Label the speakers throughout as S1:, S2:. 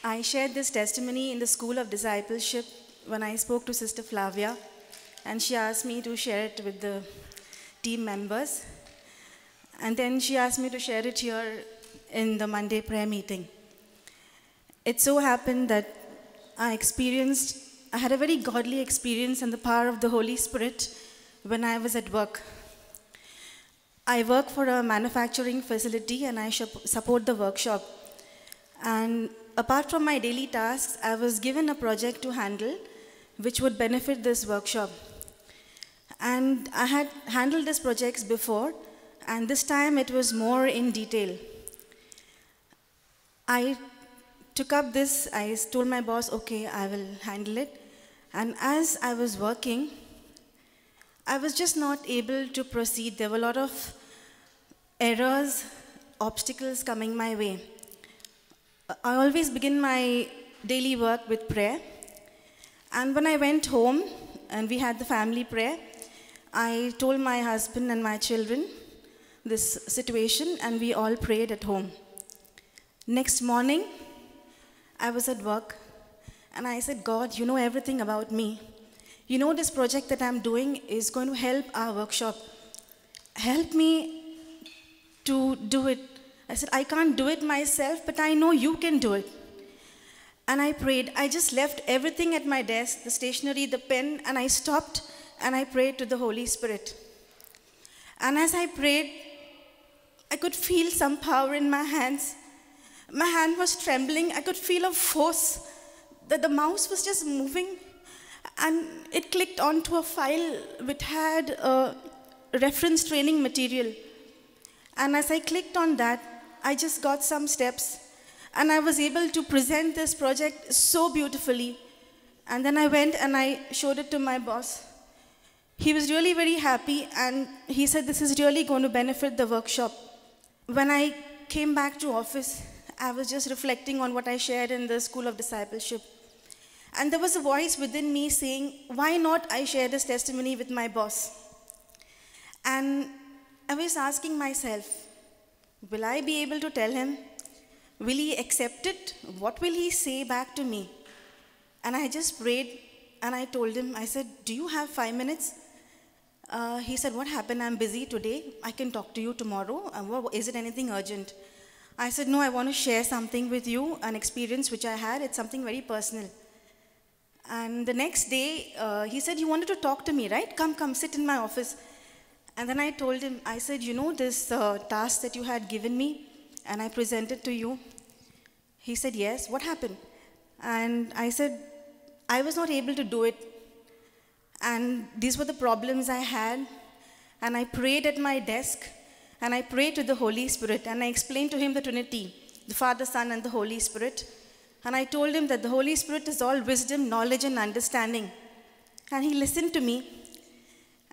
S1: I shared this testimony in the School of Discipleship when I spoke to Sister Flavia, and she asked me to share it with the team members. And then she asked me to share it here in the Monday prayer meeting. It so happened that I had a very godly experience and the power of the Holy Spirit when I was at work. I work for a manufacturing facility and I support the workshop. And apart from my daily tasks, I was given a project to handle which would benefit this workshop. And I had handled these projects before, and this time it was more in detail. I took up this, I told my boss, okay, I will handle it. And as I was working, I was just not able to proceed. There were a lot of errors, obstacles coming my way. I always begin my daily work with prayer. And when I went home and we had the family prayer, I told my husband and my children this situation and we all prayed at home. Next morning, I was at work and I said, God, you know everything about me. You know this project that I'm doing is going to help our workshop. Help me to do it. I said, I can't do it myself, but I know you can do it. And I prayed. I just left everything at my desk, the stationery, the pen, and I stopped and I prayed to the Holy Spirit. And as I prayed, I could feel some power in my hands. My hand was trembling. I could feel a force that the mouse was just moving. And it clicked onto a file which had a reference training material. And as I clicked on that, I just got some steps. And I was able to present this project so beautifully. And then I went and I showed it to my boss. He was really very happy and he said, this is really going to benefit the workshop. When I came back to office, I was just reflecting on what I shared in the School of Discipleship. And there was a voice within me saying, why not I share this testimony with my boss? And I was asking myself, will I be able to tell him? Will he accept it? What will he say back to me? And I just prayed and I told him, I said, do you have 5 minutes? He said, what happened? I'm busy today. I can talk to you tomorrow. Is it anything urgent? I said, no, I want to share something with you, an experience which I had. It's something very personal. And the next day, he said, you wanted to talk to me, right? Come, sit in my office. And then I told him, I said, you know this task that you had given me and I presented to you? He said, yes. What happened? And I said, I was not able to do it. And these were the problems I had. And I prayed at my desk. And I prayed to the Holy Spirit. And I explained to him the Trinity, the Father, Son, and the Holy Spirit. And I told him that the Holy Spirit is all wisdom, knowledge, and understanding. And he listened to me.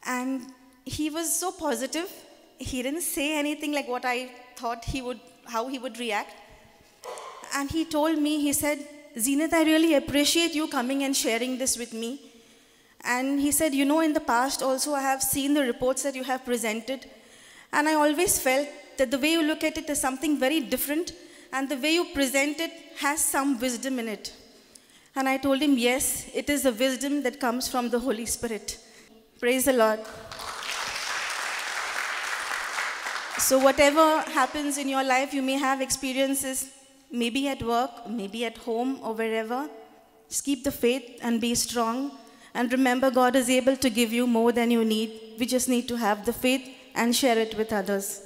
S1: And he was so positive. He didn't say anything like what I thought how he would react. And he told me, he said, Zeenat, I really appreciate you coming and sharing this with me. And he said, you know, in the past also I have seen the reports that you have presented. And I always felt that the way you look at it is something very different. And the way you present it has some wisdom in it. And I told him, yes, it is a wisdom that comes from the Holy Spirit. Praise the Lord. So whatever happens in your life, you may have experiences, maybe at work, maybe at home or wherever. Just keep the faith and be strong. And remember, God is able to give you more than you need. We just need to have the faith and share it with others.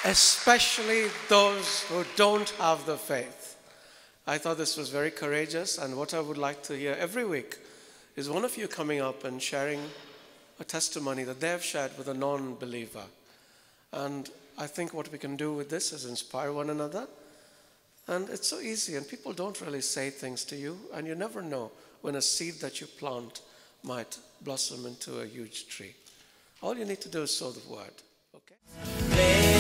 S2: Especially those who don't have the faith. I thought this was very courageous, and what I would like to hear every week is one of you coming up and sharing a testimony that they have shared with a non-believer. And I think what we can do with this is inspire one another. And it's so easy, and people don't really say things to you, and you never know when a seed that you plant might blossom into a huge tree. All you need to do is sow the word, okay?